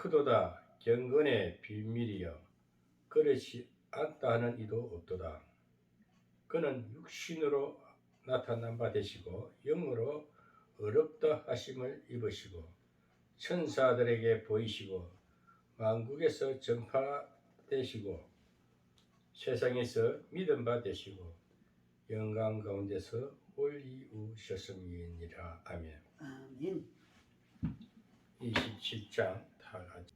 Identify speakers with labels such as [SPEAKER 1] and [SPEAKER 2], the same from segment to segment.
[SPEAKER 1] 크도다 경건의 비밀이여 그렇지 않다 하는 이도 없도다. 그는 육신으로 나타난 바 되시고 영으로 어렵다 하심을 입으시고 천사들에게 보이시고 만국에서 전파되시고 세상에서 믿음 바 되시고 영광 가운데서 올리우셨음이니라. 아멘.
[SPEAKER 2] 아멘.
[SPEAKER 1] 27장 다 같이.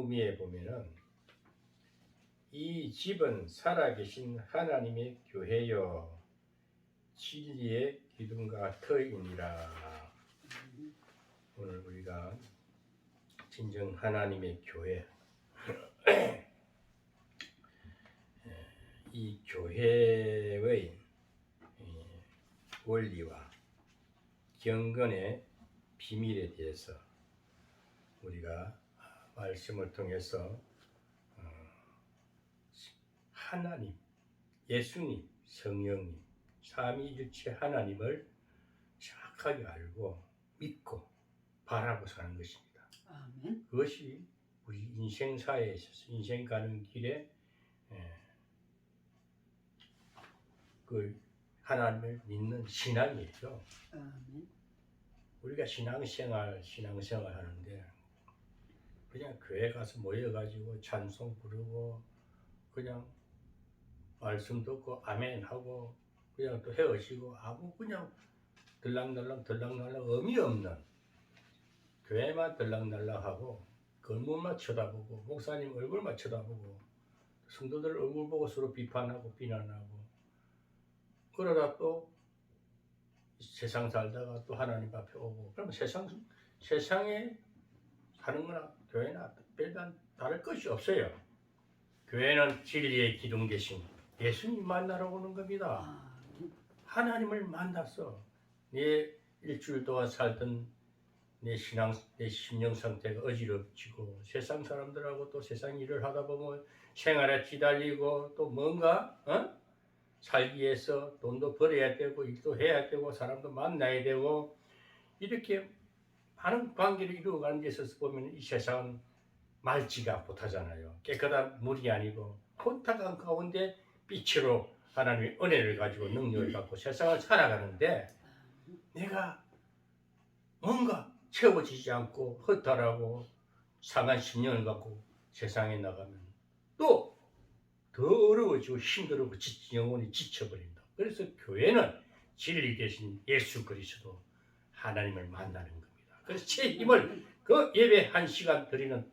[SPEAKER 1] 후미에 보면은 이 집은 살아계신 하나님의 교회요 진리의 기둥과 터이니라. 오늘 우리가 진정 하나님의 교회 이 교회의 원리와 경건의 비밀에 대해서 우리가 말씀을 통해서 하나님, 예수님, 성령님, 삼위일체 하나님을 정확하게 알고 믿고 바라고 사는 것입니다.
[SPEAKER 2] 아멘.
[SPEAKER 1] 그것이 우리 인생사에 있어서 인생 가는 길에 그 하나님을 믿는 신앙이죠. 우리가 신앙생활 하는데 그냥 교회 가서 모여가지고 찬송 부르고 그냥 말씀 듣고 아멘 하고 그냥 또 헤어지고 아무 그냥 들락날락 의미 없는 교회만 들락날락하고 건물만 쳐다보고 목사님 얼굴만 쳐다보고 성도들 얼굴 보고 서로 비판하고 비난하고 그러다 또 세상 살다가 또 하나님 앞에 오고 그러면 세상에 사는 거나 교회나 별반 다를 것이 없어요. 교회는 진리의 기둥 대신 예수님 만나러 오는 겁니다. 하나님을 만나서 내 일주일 동안 살던 내 심령 상태가 어지럽지고 세상 사람들하고 또 세상 일을 하다 보면 생활에 기달리고 또 뭔가 살기 위해서 돈도 벌어야 되고 일도 해야 되고 사람도 만나야 되고 이렇게 많은 관계를 이루어가는 데 있어서 보면 이 세상은 맑지가 못하잖아요. 깨끗한 물이 아니고 혼탁한 가운데 빛으로 하나님의 은혜를 가지고 능력을 갖고 세상을 살아가는데 내가 뭔가 채워지지 않고 허탈하고 상한 심령을 갖고 세상에 나가면 또 더 어려워지고 힘들고 영혼이 지쳐버린다. 그래서 교회는 진리 대신 예수 그리스도 하나님을 만나는 겁니다. 그래서 제 힘을 그 예배 1시간 드리는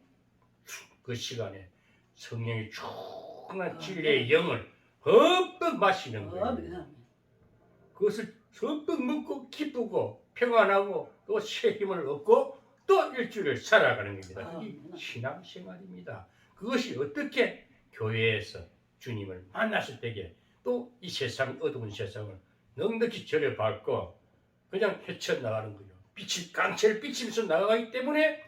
[SPEAKER 1] 그 시간에 성령의 충만한 진리의 영을 흠뻑 마시는 거예요. 그것을 흠뻑 먹고 기쁘고 평안하고 또 새 힘을 얻고 또 일주일을 살아가는 겁니다. 그게 신앙생활입니다. 그것이 어떻게 교회에서 주님을 만났을 때에 또 이 세상 어두운 세상을 넉넉히 절여밟고 그냥 헤쳐나가는 거예요. 빛이 강철 비치면서 나가기 때문에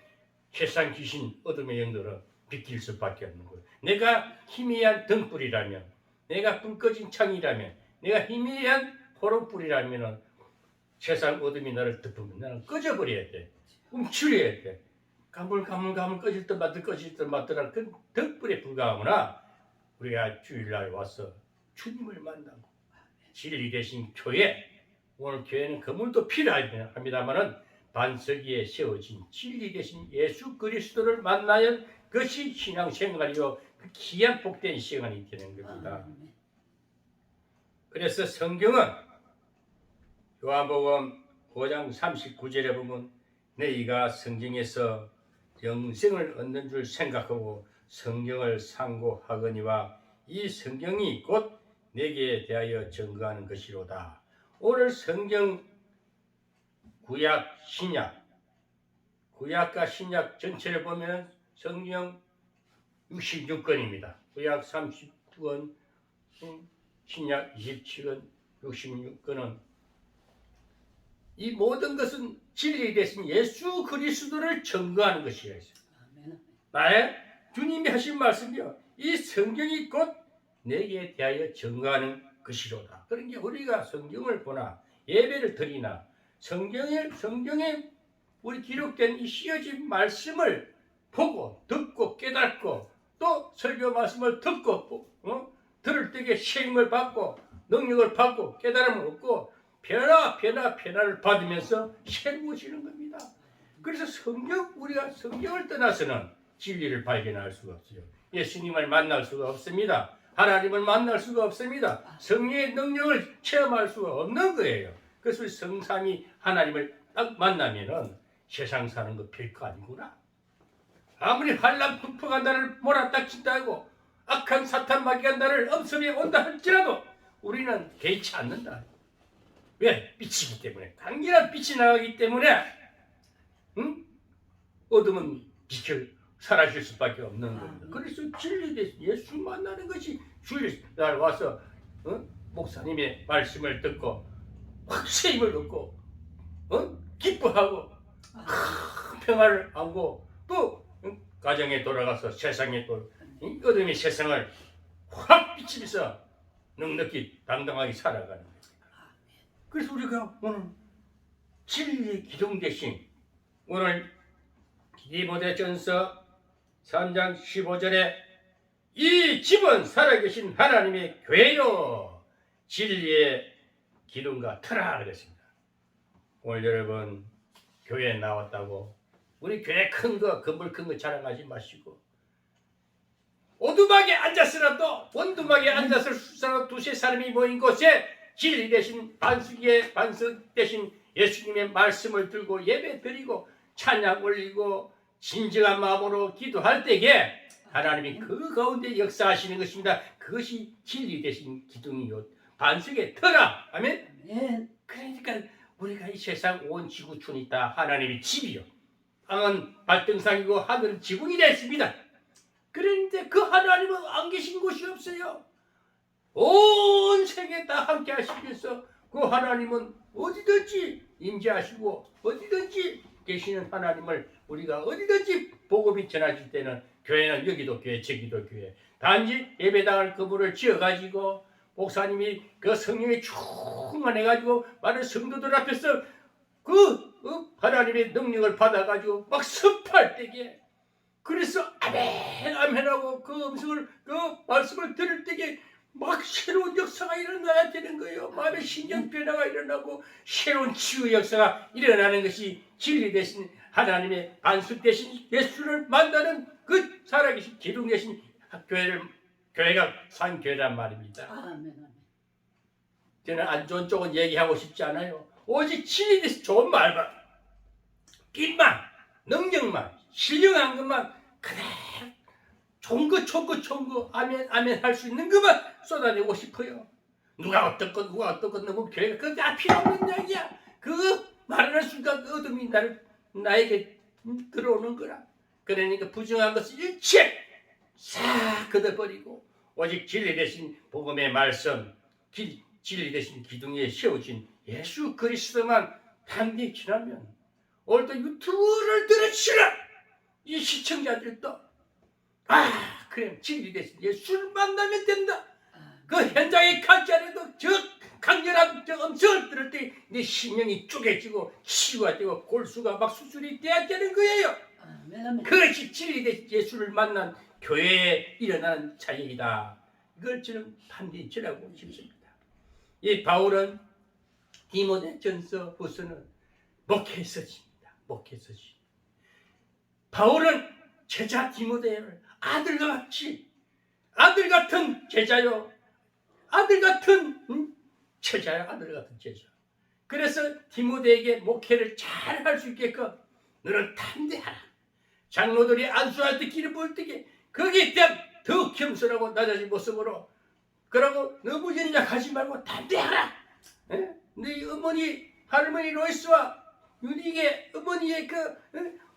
[SPEAKER 1] 세상 귀신 어둠의 영들은 비킬 수밖에 없는 거예요. 내가 희미한 등불이라면 내가 불 꺼진 창이라면 내가 희미한 호롱불이라면 세상 어둠이 나를 덮으면 나는 꺼져버려야 돼. 움츠려야 돼. 가물 꺼질 듯 말듯 그 덕불에 불과하구나. 우리가 주일날 와서 주님을 만나고 진리 대신 교회, 오늘 교회는 건물도 필요합니다만은 반석 위에 세워진 진리 대신 예수 그리스도를 만나야 그것이 신앙생활이요 그 귀한 복된 시간이 되는 겁니다. 그래서 성경은 요한복음 5장 39절에 보면 너희가 성경에서 영생을 얻는 줄 생각하고 성경을 상고하거니와 이 성경이 곧 내게 대하여 증거하는 것이로다. 오늘 성경 구약, 신약, 구약과 신약 전체를 보면 성경 66권입니다. 구약 30권, 신약 27권, 66권은 이 모든 것은 진리에 대해서 예수 그리스도를 증거하는 것이에요. 나의 주님이 하신 말씀이요. 이 성경이 곧 내게 대하여 증거하는 것이로다. 그러니까 우리가 성경을 보나 예배를 드리나 성경에 우리 기록된 이 씌어진 말씀을 보고 듣고 깨닫고 또 설교 말씀을 듣고 들을 때에 책임을 받고 능력을 받고 깨달음을 얻고 변화를 받으면서 새로워지는 겁니다. 그래서 우리가 성경을 떠나서는 진리를 발견할 수가 없어요. 예수님을 만날 수가 없습니다. 하나님을 만날 수가 없습니다. 성령의 능력을 체험할 수가 없는 거예요. 그래서 성삼이 하나님을 딱 만나면은 세상 사는 거 별거 아니구나. 아무리 환난 풍파가 나를 몰아닥친다고 악한 사탄 마귀가 나를 엄습해 온다 할지라도 우리는 개의치 않는다. 왜? 빛이기 때문에. 강렬한 빛이 나가기 때문에 어둠은 사라질 수밖에 없는 겁니다. 그래서 진리 대신 예수 만나는 것이 주일 날 와서 목사님의 말씀을 듣고 확신을 얻고 기뻐하고 평화를 안고 또 가정에 돌아가서 세상에 또 어둠의 세상을 확 비치면서 넉넉히 당당하게 살아가는 거예요. 그래서 우리가 오늘 진리의 기둥 대신 오늘 디모데전서 3장 15절에 이 집은 살아계신 하나님의 교회요 진리의 기둥과 터라 그랬습니다. 오늘 여러분 교회에 나왔다고 우리 교회 큰 거 건물 큰 거 자랑하지 마시고 오두막에 앉았으라도 원두막에 앉았을 두세 사람이 모인 곳에 진리 대신 반석 대신 예수님의 말씀을 들고 예배 드리고 찬양 올리고 진정한 마음으로 기도할 때에 하나님이 그 가운데 역사하시는 것입니다. 그것이 진리 대신 기둥이요 반석의 터라. 아멘. 그러니까 우리가 이 세상 온 지구촌이 있다. 하나님의 집이요. 땅은 발등상이고 하늘은 지붕이 됐습니다. 그런데 그 하나님은 안 계신 곳이 없어요. 온 세계 다 함께 하시면서 그 하나님은 어디든지 임재하시고 어디든지 계시는 하나님을 우리가 어디든지 복음이 전해질 때는 교회는 여기도 교회 저기도 교회 단지 예배당을 그물을 지어가지고 목사님이 그 성령에 충만해가지고 많은 성도들 앞에서 그 하나님의 능력을 받아가지고 막 선포할 때에 그래서 아멘 아멘하고 그 음성을 그 말씀을 들을 때에 막 새로운 역사가 일어나야 되는 거예요. 마음의 신경 변화가 일어나고 새로운 치유 역사가 일어나는 것이 진리 대신 하나님의 반석 대신 예수를 만나는 그 살아계신 기둥 대신 교회가 산 교회란 말입니다.
[SPEAKER 2] 아멘.
[SPEAKER 1] 저는 안 좋은 쪽은 얘기하고 싶지 않아요. 오직 진리 대신 좋은 말만, 빛만, 능력만, 신령한 것만 그대로 좋은 거 아멘 아멘 할 수 있는 것만 쏟아내고 싶어요. 누가 어떻건 너무 교회가 그게 다 필요 없는 이야기야. 그 말하는 순간 그 어둠이 나에게 들어오는 거라. 그러니까 부정한 것을 일체 싹 걷어버리고 오직 진리 대신 복음의 말씀, 진리 대신 기둥에 세워진 예수 그리스도만 단디 지나면 오늘도 유튜브를 들으시라 이 시청자들도 그래 진리 대신 예수를 만나면 된다. 그 현장에 가지 않아도 저 강렬한 저 음성을 들을 때 내 심령이 쪼개지고 치유가 되고 골수가 막 수술이 돼야 되는 거예요. 그것이 진리 대신 예수를 만난 교회에 일어나는 자격이다. 이걸 저는 반드시 전하고 싶습니다. 이 바울은 디모데전서 후서는 목회서지입니다. 목회서지. 바울은 제자 디모데를 아들 같은 제자요. 아들 같은 제자야. 아들 같은 제자. 그래서 디모데에게 목회를 잘 할 수 있게끔 너는 담대하라. 장로들이 안수할 때 기름 부을 때에 거기에 대한 더 겸손하고 낮아진 모습으로 그러고 너무 연약하지 말고 담대하라. 네 어머니 할머니 로이스와 유닉의 어머니의 그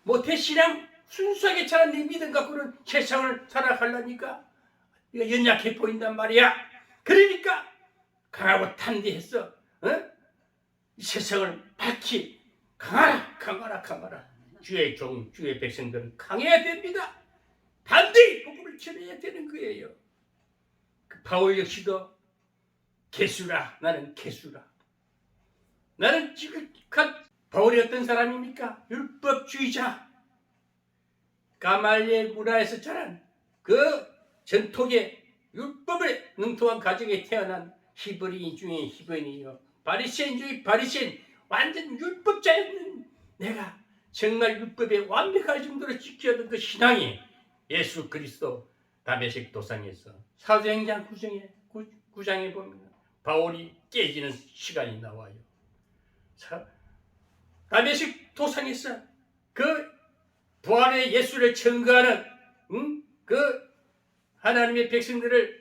[SPEAKER 1] 모태신앙 순수하게 자란 네 믿음 갖고는 세상을 살아가려니까 네가 연약해 보인단 말이야. 그러니까 강하고 담대해서 이 세상을 밝히 강하라. 주의 종, 주의 백성들은 강해야 됩니다. 반드시 복음을 전해야 되는 거예요. 그 바울 역시도 개수라. 나는 개수라. 나는 지극한 바울이 어떤 사람입니까? 율법주의자. 가말리엘 문화에서 자란 그 전통의 율법에 능통한 가정에 태어난 히브리인 중에 히브리인이요. 바리새인 중에 바리새인. 완전 율법자였는 내가 정말 율법에 완벽할 정도로 지켜야 그 신앙이 예수 그리스도 다메섹 도상에서 사도행전 9장에 보면 바울이 깨지는 시간이 나와요. 다메섹 도상에서 그 부활의 예수를 증거하는 그 하나님의 백성들을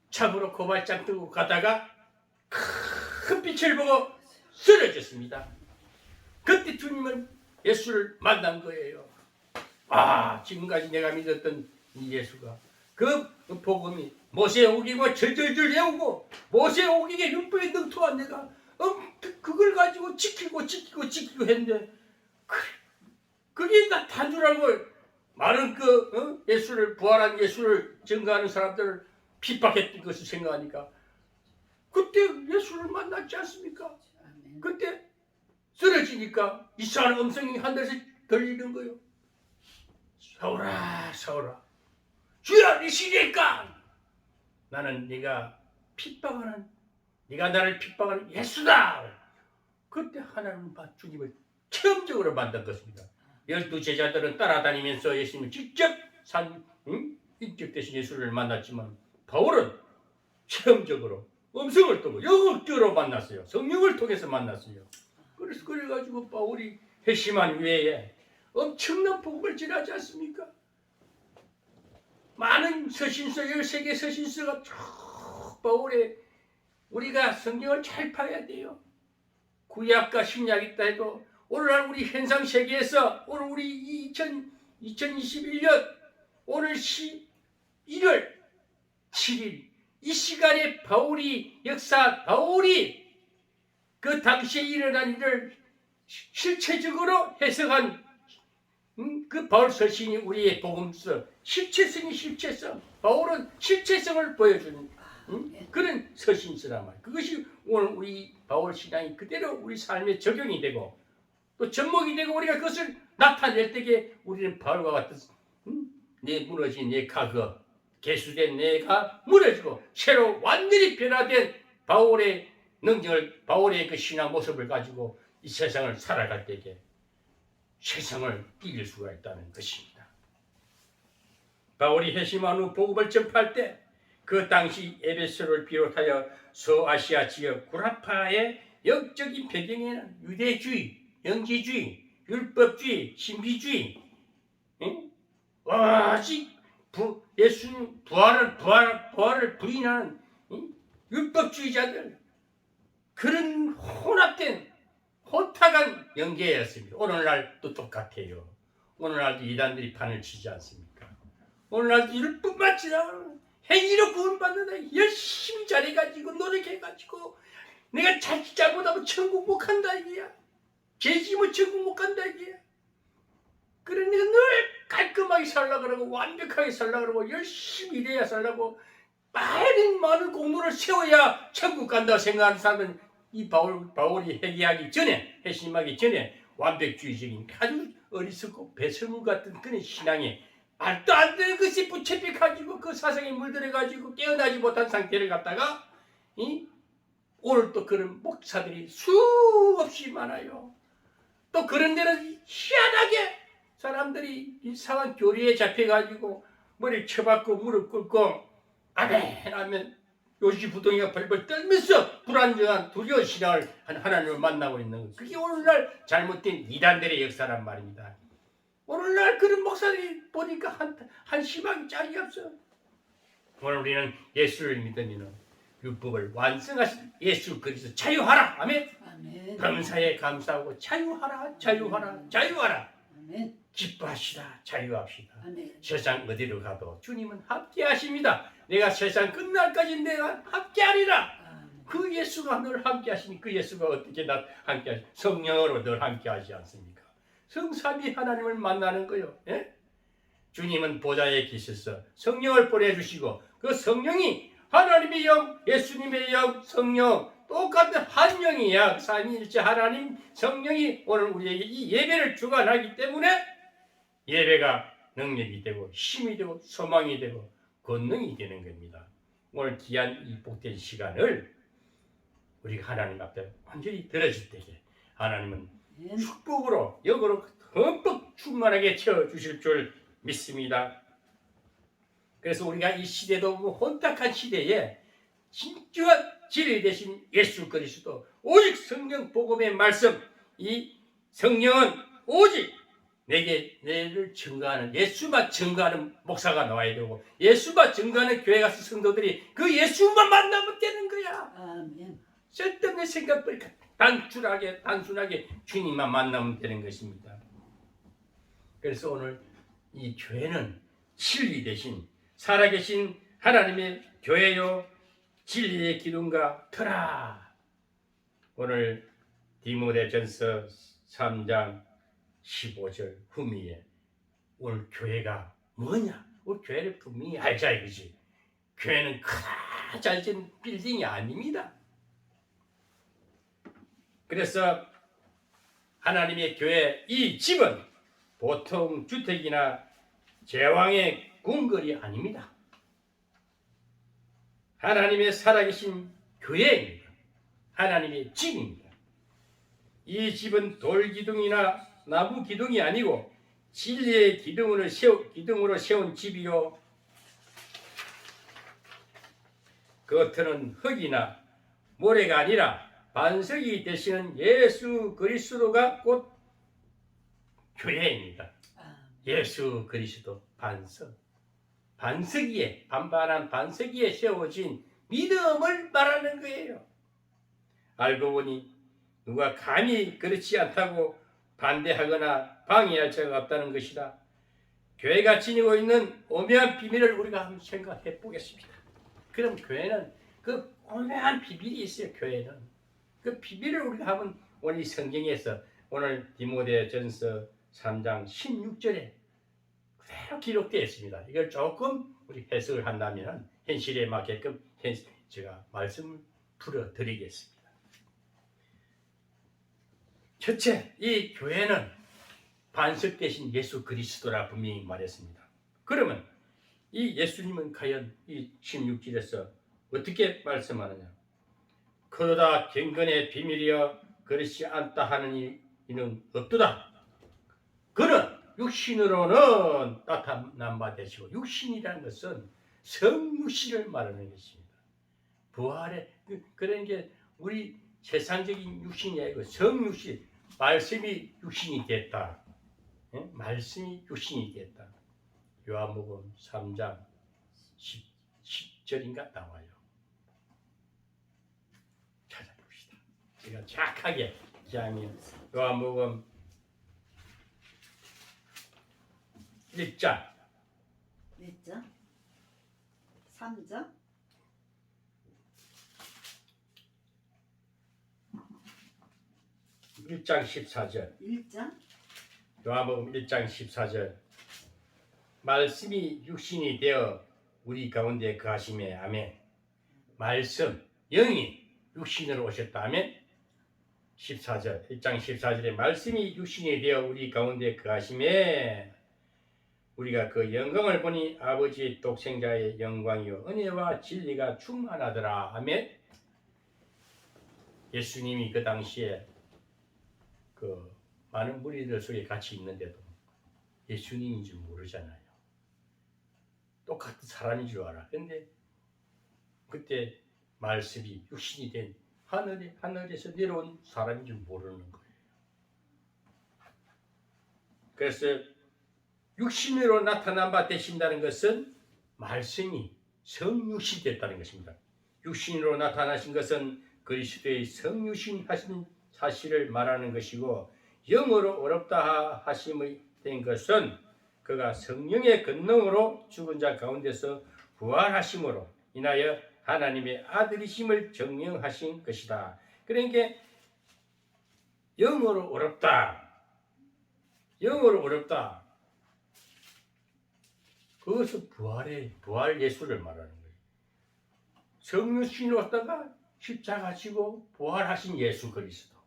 [SPEAKER 1] 잡으러 고발장 들고 가다가 큰 빛을 보고 쓰러졌습니다. 그때 주님은 예수를 만난 거예요. 지금까지 내가 믿었던 이 예수가 그 복음이 모세 오기고 절절절 외우고 모세 오기에 율법에 능통한 내가 그걸 가지고 지키고 했는데 그게 다 단주라고 많은 예수를 부활한 예수를 증거하는 사람들을 핍박했던 것을 생각하니까 그때 예수를 만났지 않습니까? 그때 쓰러지니까 이상한 음성이 하늘에서 들리는 거예요. 사울아 사울아 주여 이시니까 나는 네가 핍박하는 네가 나를 핍박하는 예수다. 그때 하나님은 주님을 체험적으로 만난 것입니다. 12 제자들은 따라다니면서 예수님을 직접 인격되신 예수를 만났지만 바울은 체험적으로 음성을 듣고 영적으로 만났어요. 성령을 통해서 만났어요. 그래가지고 바울이 회심한 후에 엄청난 복음을 전하지 않습니까? 많은 서신서 13개 서신서가 쭉 바울의 우리가 성경을 잘 봐야 돼요. 구약과 신약이 있다 해도 오늘날 우리 현상 세계에서 오늘 우리 2021년 오늘 1월 7일 이 시간에 바울이 그 당시에 일어난 일을 실체적으로 해석한 그 바울 서신이 우리의 복음서 실체성 바울은 실체성을 보여주는 그런 서신서란 말이에요. 그것이 오늘 우리 바울 신앙이 그대로 우리 삶에 적용이 되고 또 접목이 되고 우리가 그것을 나타낼 때에 우리는 바울과 같은 내 무너진 내 과거 개수된 내가 무너지고 새로 완전히 변화된 바울의 능력을 바울의 그 신앙 모습을 가지고 이 세상을 살아갈 때에 세상을 이길 수가 있다는 것입니다. 바울이 회심한 후 복음을 전파할 때 그 당시 에베소를 비롯하여 소아시아 지역 구라파의 영적인 배경에는 유대주의, 영지주의, 율법주의, 신비주의, 아직 예수님 부활을 부인하는 율법주의자들 그런 혼합된 혼탁한 영계였습니다. 오늘날도 똑같아요. 오늘날도 이단들이 판을 치지 않습니까? 오늘날도 율법만 지나 행위로 구원받는다. 열심히 잘해가지고 노력해가지고 내가 잘못하면 천국 못 간다 이게야. 죄지면 천국 못 간다 이게야. 그래 내가 늘 깔끔하게 살려고 그러고 완벽하게 살려고 그러고 열심히 일해야 살려고 많은 공로를 세워야 천국 간다고 생각하는 사람은 이 바울이 회심하기 전에 완벽주의적인 아주 어리석고 배설물 같은 그런 신앙에 말도 안 되는 것이 부채백가지고 그 사상에 물들어가지고 깨어나지 못한 상태를 갖다가 오늘 또 그런 목사들이 수없이 많아요. 또 그런 데는 희한하게 사람들이 이상한 교리에 잡혀가지고 머리를 쳐박고 무릎 꿇고 아멘 하면 요시부동이가 벌벌 떨면서 불안정한 두려운 신앙을 하나님을 만나고 있는 거예요. 그게 오늘날 잘못된 이단들의 역사란 말입니다. 오늘날 그런 목사들이 보니까 한 시방이 짝이 없어. 오늘 우리는 예수를 믿으면 율법을 완성하신 예수 그리스도 자유하라. 아멘. 아멘. 범사에 감사하고 자유하라. 아멘. 기뻐하시다. 자유합시다. 아멘. 세상 어디로 가도 주님은 함께 하십니다. 내가 세상 끝날까지 내가 함께하리라. 아멘. 그 예수가 늘 함께 하시니 그 예수가 어떻게 나 함께 하시? 성령으로 늘 함께 하지 않습니까? 성삼위 하나님을 만나는 거요. 예? 주님은 보좌에 계셔서 성령을 보내주시고 그 성령이 하나님의 영, 예수님의 영, 성령 똑같은 한 영이야. 삼위일체 하나님 성령이 오늘 우리에게 이 예배를 주관하기 때문에 예배가 능력이 되고 힘이 되고 소망이 되고 권능이 되는 겁니다. 오늘 귀한 이 복된 시간을 우리가 하나님 앞에 완전히 들어질 때에 하나님은 축복으로 영으로 흠뻑 충만하게 채워주실 줄 믿습니다. 그래서 우리가 이 시대도 혼탁한 시대에 진정한 진리 되신 예수 그리스도 오직 성령 복음의 말씀 이 성령은 오직 내를 증거하는 예수만 증거하는 목사가 나와야 되고 예수만 증거하는 교회 가서 성도들이 그 예수만 만나면 되는 거야. 아멘. 쓸데없는 생각들 단순하게 주님만 만나면 되는 것입니다. 그래서 오늘 이 교회는 진리 대신 살아계신 하나님의 교회요 진리의 기둥과 터라. 오늘 디모데전서 3장 15절 후미에 오늘 교회가 뭐냐? 우리 교회를 분명히 알자 이거지. 교회는 크다 잘진 빌딩이 아닙니다. 그래서 하나님의 교회 이 집은 보통 주택이나 제왕의 궁궐이 아닙니다. 하나님의 살아계신 교회입니다. 하나님의 집입니다. 이 집은 돌기둥이나 나무 기둥이 아니고 진리의 기둥으로 세운 집이요, 겉은 흙이나 모래가 아니라 반석이 되시는 예수 그리스도가 곧 교회입니다. 예수 그리스도 반석 위에, 반반한 반석 위에 세워진 믿음을 말하는 거예요. 알고 보니 누가 감히 그렇지 않다고 반대하거나 방해할 자가 없다는 것이다. 교회가 지니고 있는 오묘한 비밀을 우리가 한번 생각해 보겠습니다. 그럼 교회는 그 오묘한 비밀이 있어요. 교회는 그 비밀을 우리가 한번 오늘 이 성경에서, 오늘 디모데전서 3장 16절에 그대로 기록되어 있습니다. 이걸 조금 우리 해석을 한다면 현실에 맞게끔 제가 말씀을 풀어드리겠습니다. 첫째, 이 교회는 반석 대신 예수 그리스도라 분명히 말했습니다. 그러면 이 예수님은 과연 이 16절에서 어떻게 말씀하느냐? 그러다 경건의 비밀이여 그렇지 않다 하는 이는 없도다. 그는 육신으로는 나타난 바 되시고, 육신이라는 것은 성육신을 말하는 것입니다. 부활의 그런 게 우리 세상적인 육신이 아니고 성육신, 말씀이 육신이 됐다. 말씀이 육신이 됐다. 요한복음 3장 10절인가 나와요. 찾아봅시다. 제가 정확하게 기하면 요한복음 1장
[SPEAKER 2] 3장
[SPEAKER 1] 1장 14절.
[SPEAKER 2] 1장
[SPEAKER 1] 요한복음 1장 14절. 말씀이 육신이 되어 우리 가운데 거하심에 아멘. 말씀, 영이 육신으로 오셨다. 아멘. 14절, 1장 14절에 말씀이 육신이 되어 우리 가운데 거하심에 우리가 그 영광을 보니 아버지의 독생자의 영광이요 은혜와 진리가 충만하더라. 아멘. 예수님이 그 당시에 그 많은 무리들 속에 같이 있는데도 예수님인 줄 모르잖아요. 똑같은 사람인 줄 알아. 근데 그때 말씀이 육신이 된 하늘에서 내려온 사람인 줄 모르는 거예요. 그래서 육신으로 나타난 바 되신다는 것은 말씀이 성육신 됐다는 것입니다. 육신으로 나타나신 것은 그리스도의 성육신 하신 사실을 말하는 것이고, 영으로 어렵다 하심이 된 것은 그가 성령의 권능으로 죽은 자 가운데서 부활하심으로 인하여 하나님의 아들이심을 증명하신 것이다. 그러니까 영으로 어렵다. 영으로 어렵다. 그것은 부활 예수를 말하는 거예요. 성육신으로 왔다가 십자가 지고 부활하신 예수 그리스도.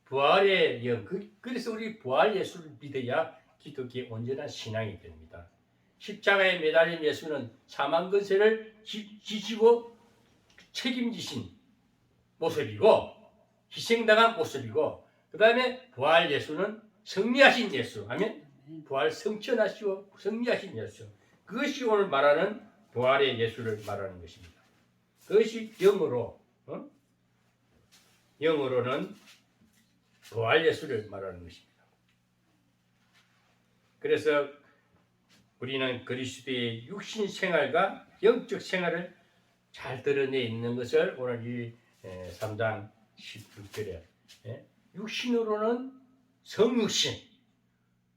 [SPEAKER 1] 부활의 영. 그래서 우리 부활 예수를 믿어야 기독교의 온전한 신앙이 됩니다. 십자가에 매달린 예수는 사망 권세를 지시고 책임지신 모습이고, 희생당한 모습이고, 그 다음에 부활 예수는 승리하신 예수. 아멘. 부활 성천하시고 승리하신 예수. 그것이 오늘 말하는 부활의 예수를 말하는 것입니다. 그것이 영어로는 부활 예수를 말하는 것입니다. 그래서 우리는 그리스도의 육신 생활과 영적 생활을 잘 드러내 있는 것을 오늘 이 3장 16절에 육신으로는 성육신,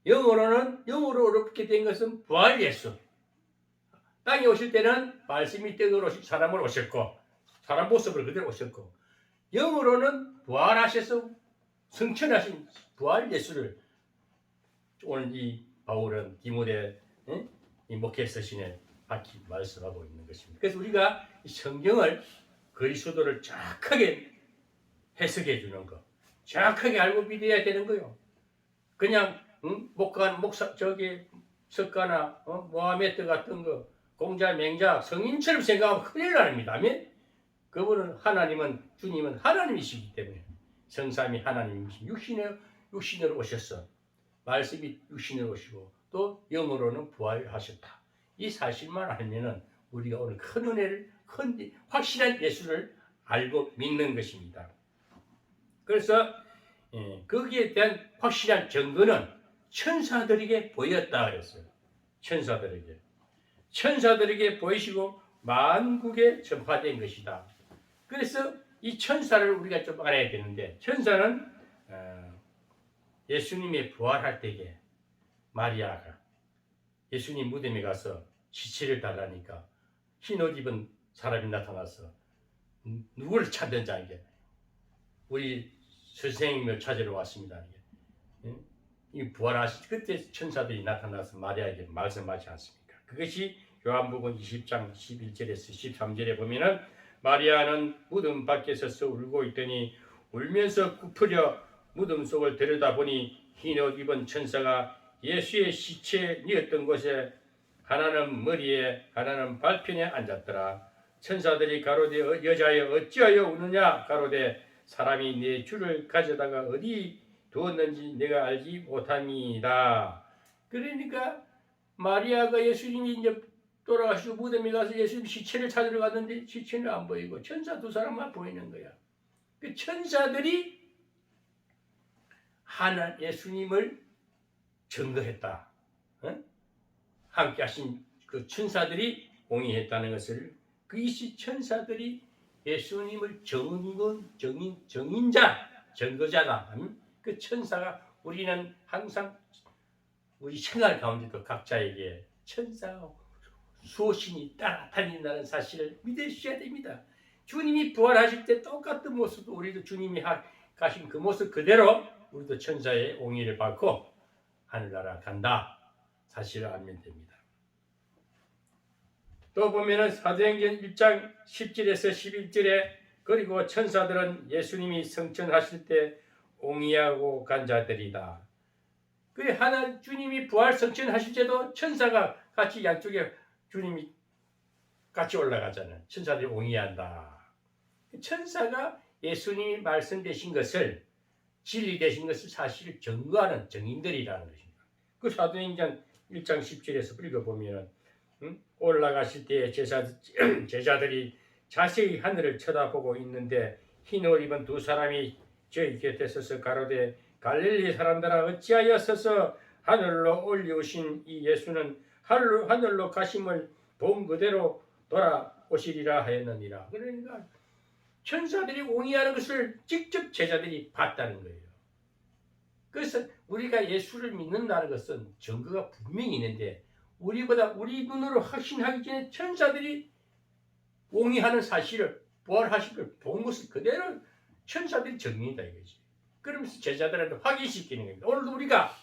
[SPEAKER 1] 영으로 어렵게 된 것은 부활 예수. 땅에 오실 때는 말씀이 떡으로 사람으로 오셨고, 사람 모습으로 그대로 오셨고, 영으로는 부활하셔서 성천하신 부활 예수를 오늘 이 바울은 디모데 이 목회 서신에 밝히 말씀하고 있는 것입니다. 그래서 우리가 이 성경을, 그리스도를 정확하게 해석해 주는 거, 정확하게 알고 믿어야 되는 거요. 그냥 목사 저기 석가나 모하메드 같은 거 공자 맹자 성인처럼 생각하면 큰일 납니다. 아멘. 그분은 주님은 하나님이시기 때문에 성삼위 하나님이시 육신으로 오셨어. 말씀이 육신으로 오시고 또 영으로는 부활하셨다. 이 사실만 알면은 우리가 오늘 큰 은혜를 확실한 예수를 알고 믿는 것입니다. 그래서 거기에 대한 확실한 증거는 천사들에게 보였다 그랬어요. 천사들에게 보이시고 만국에 전파된 것이다. 그래서 이 천사를 우리가 좀 알아야 되는데, 천사는 예수님이 부활할 때에 마리아가 예수님 무덤에 가서 시체를 달라니까 흰옷 입은 사람이 나타나서 누구를 찾는지 알게, 우리 선생님을 찾으러 왔습니다. 이 부활하신 그때 천사들이 나타나서 마리아에게 말씀하지 않습니까? 그것이 요한복음 20장 11절에서 13절에 보면은 마리아는 무덤 밖에 서서 울고 있더니 울면서 굽으려 무덤 속을 들여다보니 흰옷 입은 천사가 예수의 시체에 뉘었던 곳에 하나는 머리에 하나는 발편에 앉았더라. 천사들이 가로되 여자여 어찌하여 우느냐 가로되 사람이 내 주를 가져다가 어디 두었는지 내가 알지 못함이다. 그러니까 마리아가 예수님이 이제 돌아가시고 무덤에 가서 예수님 시체를 찾으러 갔는데 시체는 안 보이고 천사 두 사람만 보이는 거야. 그 천사들이 예수님을 증거했다. 함께 하신 그 천사들이 공의했다는 것을, 그것이 천사들이 예수님을 증거자다. 그 천사가 우리는 항상 우리 생활 가운데도 각자에게 천사가 수호신이 따라다닌다는 사실을 믿으셔야 됩니다. 주님이 부활하실 때 똑같은 모습도 우리도 주님이 가신 그 모습 그대로 우리도 천사의 옹의를 받고 하늘나라 간다 사실을 알면 됩니다. 또 보면은 사도행전 1장 10절에서 11절에 그리고 천사들은 예수님이 성천하실 때 옹의하고 간 자들이다. 그 주님이 부활 성천하실 때도 천사가 같이 양쪽에 주님이 같이 올라가잖아요. 천사들이 옹의한다. 천사가 예수님이 말씀되신 것을, 진리 되신 것을 사실을 증거하는 증인들이라는 것입니다. 그 사도행전 1장 10절에서 읽어보면 올라가실 때 제자들이 자세히 하늘을 쳐다보고 있는데 흰옷 입은 두 사람이 저희 곁에 서서 가로되 갈릴리 사람들아 어찌하여 서서 하늘로 올리우신 이 예수는 하늘로 가심을 본 그대로 돌아오시리라 하였느니라. 그러니까 천사들이 옹의하는 것을 직접 제자들이 봤다는 거예요. 그래서 우리가 예수를 믿는다는 것은 증거가 분명히 있는데 우리 눈으로 확신하기 전에 천사들이 옹의하는 사실을, 부활하신 걸 본 것을 그대로 천사들이 증명이다 이거지. 그러면서 제자들한테 확인시키는 겁니다. 오늘도 우리가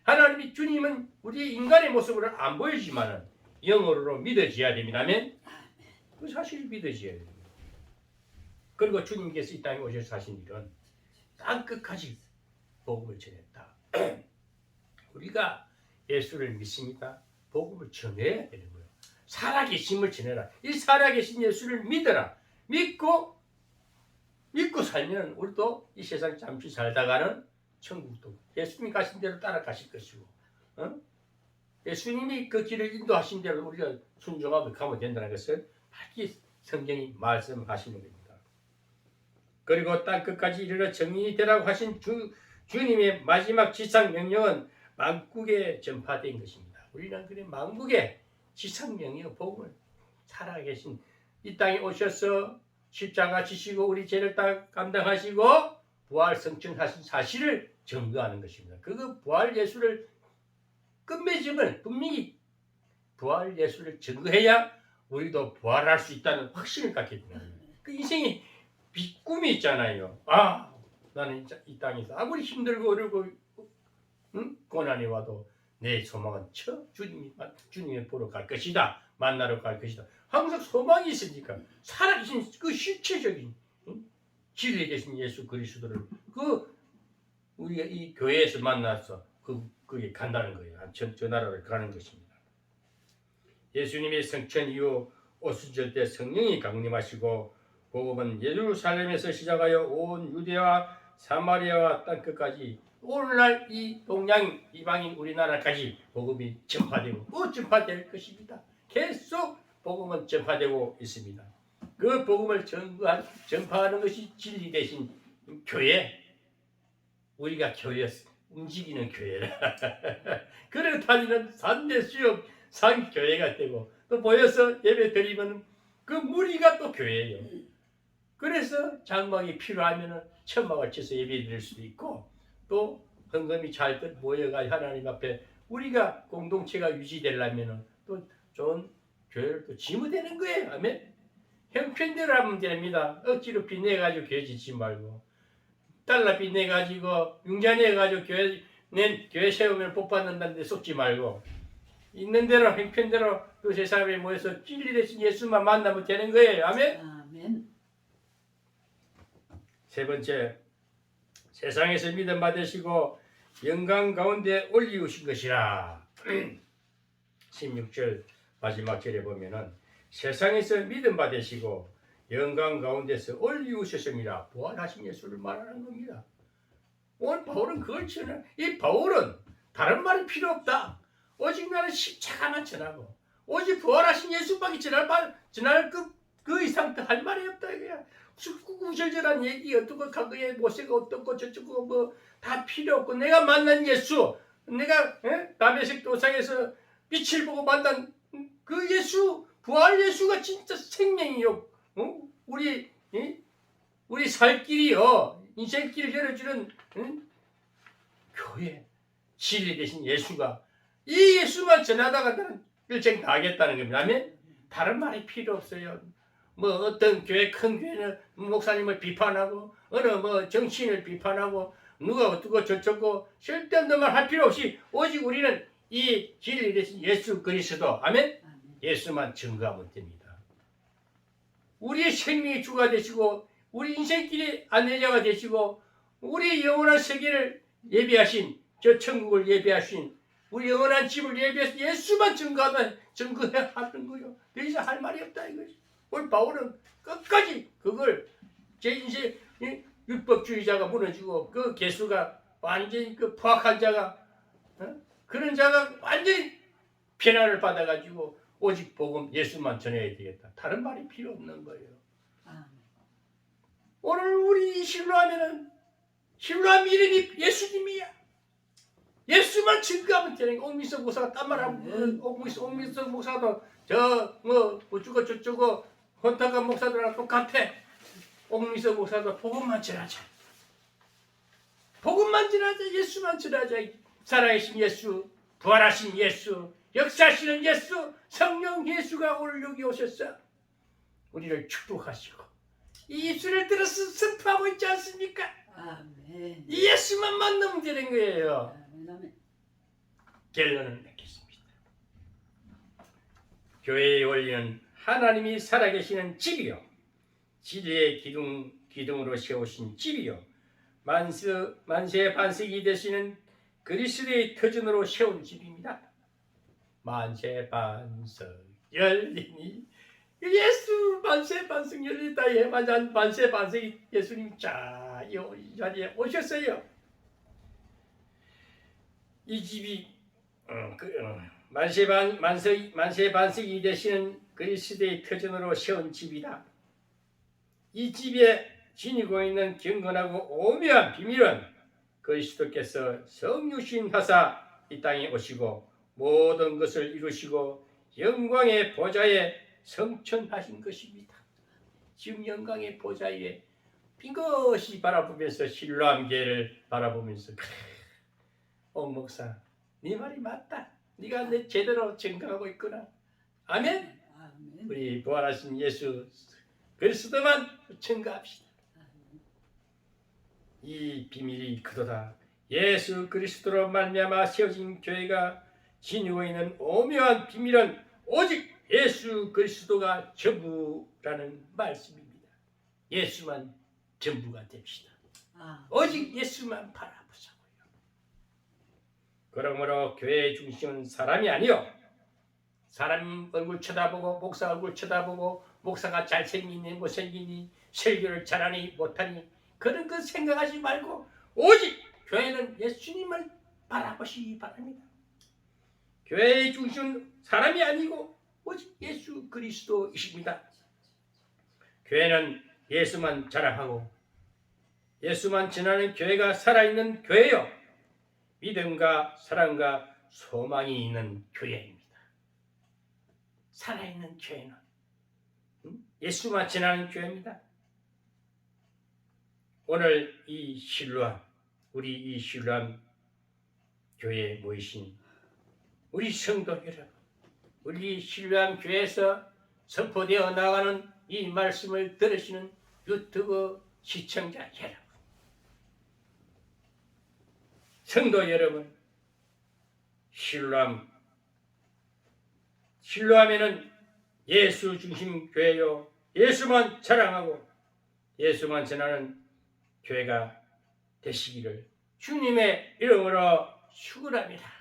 [SPEAKER 1] 하나님이, 주님은 우리 인간의 모습을 안 보이지만은 영으로 믿어져야 됩니다. 아멘. 그 사실을 믿어져야 됩니다. 그리고 주님께서 이 땅에 오셔서 하신 일은 땅끝까지 복음을 전했다. 우리가 예수를 믿습니까? 복음을 전해야 되는 거예요. 살아계심을 전해라. 이 살아계신 예수를 믿어라. 믿고 살면 우리도 이 세상 잠시 살다가는 천국도 예수님이 가신 대로 따라가실 것이고, 예수님이 그 길을 인도하신 대로 우리가 순종하고 가면 된다는 것을 밝히 성경이 말씀하시는 겁니다. 그리고 땅끝까지 이르러 정인이 되라고 하신 주님의 마지막 지상 명령은 만국에 전파된 것입니다. 우리는 그래 만국에 지상 명령 복음을 살아계신 이 땅에 오셔서 십자가 지시고 우리 죄를 다 감당하시고 부활 성천하신 사실을 증거하는 것입니다. 그거 부활 예수를 끝맺음을 분명히 부활 예수를 증거해야 우리도 부활할 수 있다는 확신을 갖게 됩니다. 그 인생이 꿈이 있잖아요. 나는 이 땅에서 아무리 힘들고 어렵고 고난이 와도 내 소망은 주님을 보러 갈 것이다. 만나러 갈 것이다. 항상 소망이 있으니까 살아계신 그 실체적인 진리 되신 예수 그리스도를 우리가 이 교회에서 만나서 그 그게 간다는 거예요. 저 나라를 가는 것입니다. 예수님의 성천 이후 오순절 때 성령이 강림하시고 복음은 예루살렘에서 시작하여 온 유대와 사마리아와 땅끝까지 오늘날 이 동양 이방인 우리나라까지 복음이 전파되고 또 전파될 것입니다. 계속 복음은 전파되고 있습니다. 그 복음을 전파하는 것이 진리 대신 교회, 우리가 교회 움직이는 교회라. 그래 다니는 산대 수yok 산교회가 되고 또 모여서 예배 드리면 그 무리가 또 교회예요. 그래서 장막이 필요하면 천막을 쳐서 예배 드릴 수도 있고 또 헌금이 잘 모여가 하나님 앞에 우리가 공동체가 유지되려면 또 좋은 교회를 또 지무되는 거예요. 아멘. 형편대로 하면 됩니다. 억지로 빚내가지고 교회 짓지 말고 달러 빚내가지고 융자내가지고 교회 세우면 복 받는다는데 속지 말고 있는 대로 형편대로 그 세상에 모여서 진리 대신 예수만 만나면 되는 거예요. 아멘.
[SPEAKER 2] 아멘.
[SPEAKER 1] 세 번째, 세상에서 믿음 받으시고 영광 가운데 올리우신 것이라. 16절 마지막 절에 보면은 세상에서 믿음 받으시고 영광 가운데서 올리우셨습니다. 부활하신 예수를 말하는 겁니다. 오늘 바울은 그걸 전해. 이 바울은 다른 말이 필요 없다. 오직 나는 십자가만 전하고 오직 부활하신 예수밖에 전할 그 이상 더 할 말이 없다 이거야. 구구절절한 얘기 어떻고 과거의 모세가 어떻고 저쩌고 뭐 다 필요 없고 내가 만난 예수, 내가 다메섹 도상에서 빛을 보고 만난 그 예수, 부활 예수가 진짜 생명이요. 우리 살 길이요, 인생길 열어주는 교회, 진리 대신 예수가 이 예수만 전하다가 나는 일생 다 하겠다는 겁니다. 아멘? 다른 말이 필요 없어요. 뭐 어떤 교회 큰 교회는 목사님을 비판하고 어느 뭐 정치인을 비판하고 누가 어떻고 저쩌고 쓸데없는 말 할 필요 없이 오직 우리는 이 진리 대신 예수 그리스도 아멘? 예수만 증거하면 됩니다. 우리의 생명의 주가 되시고 우리 인생길의 안내자가 되시고 우리 영원한 세계를 예비하신 저 천국을 예비하신 우리 영원한 집을 예비해서 예수만 증거해야 하는 거요. 더 이상 할 말이 없다 이거지. 오늘 바울은 끝까지 그걸 제 인생 율법주의자가 무너지고 그 개수가 완전히 그 포악한 자가 그런 자가 완전히 변화를 받아가지고 오직 복음 예수만 전해야 되겠다. 다른 말이 필요 없는 거예요. 오늘 우리 신로하면은 신로함 이름이 예수님이야. 예수만 증거하면 되는 거야. 옥미석 목사가 딴 말하면 옥미석 목사도 저 뭐 어쩌고 저쩌고 헌탁한 목사들하고 똑같아. 옥미석 목사도 복음만 전하자. 복음만 전하자. 예수만 전하자. 살아계신 예수, 부활하신 예수, 역사하시는 예수, 성령 예수가 오늘 여기 오셨어. 우리를 축복하시고 이 예수를 들어서 선포하고 있지 않습니까?
[SPEAKER 2] 아멘.
[SPEAKER 1] 이 예수만 만나면 되는 거예요.
[SPEAKER 2] 아멘.
[SPEAKER 1] 결론을 맺겠습니다. 교회의 원리는 하나님이 살아계시는 집이요, 진리의 기둥으로 세우신 집이요, 만세 반석이 되시는 그리스도의 터전으로 세운 집입니다. 만세 반석 열리니 예수 만세 반석 열리다. 만세 반석이 예수님 이 자리에 오셨어요. 이 집이 만세 반석이 되시는 그리스도의 터전으로 세운 집이다. 이 집에 지니고 있는 경건하고 오묘한 비밀은 그리스도께서 성육신하사 이 땅에 오시고 모든 것을 이루시고 영광의 보좌에 성천하신 것입니다. 지금 영광의 보좌에 빙긋이 바라보면서 신로함교회를 바라보면서 목사 네 말이 맞다. 네가 내 제대로 증거하고 있구나. 아멘.
[SPEAKER 2] 아멘.
[SPEAKER 1] 우리 부활하신 예수 그리스도만 증거합시다. 이 비밀이 그도다. 예수 그리스도로 말미암아 세워진 교회가 지니고 있는 오묘한 비밀은 오직 예수 그리스도가 전부라는 말씀입니다. 예수만 전부가 됩시다. 오직 예수만 바라보자고요. 그러므로 교회의 중심은 사람이 아니요 사람 얼굴 쳐다보고 목사 얼굴 쳐다보고 목사가 잘생기니 못생기니 설교를 잘하니 못하니 그런 거 생각하지 말고 오직 교회는 예수님을 바라보시기 바랍니다. 교회의 중심은 사람이 아니고 오직 예수 그리스도이십니다. 교회는 예수만 자랑하고 예수만 전하는 교회가 살아있는 교회요 믿음과 사랑과 소망이 있는 교회입니다. 살아있는 교회는 예수만 전하는 교회입니다. 오늘 이 실로암 우리 이 실로암 교회에 모이신 우리 성도 여러분, 우리 실로암 교회에서 선포되어 나가는 이 말씀을 들으시는 유튜브 시청자 여러분, 성도 여러분, 실로암에는 예수 중심 교회요 예수만 자랑하고 예수만 전하는 교회가 되시기를 주님의 이름으로 축원합니다.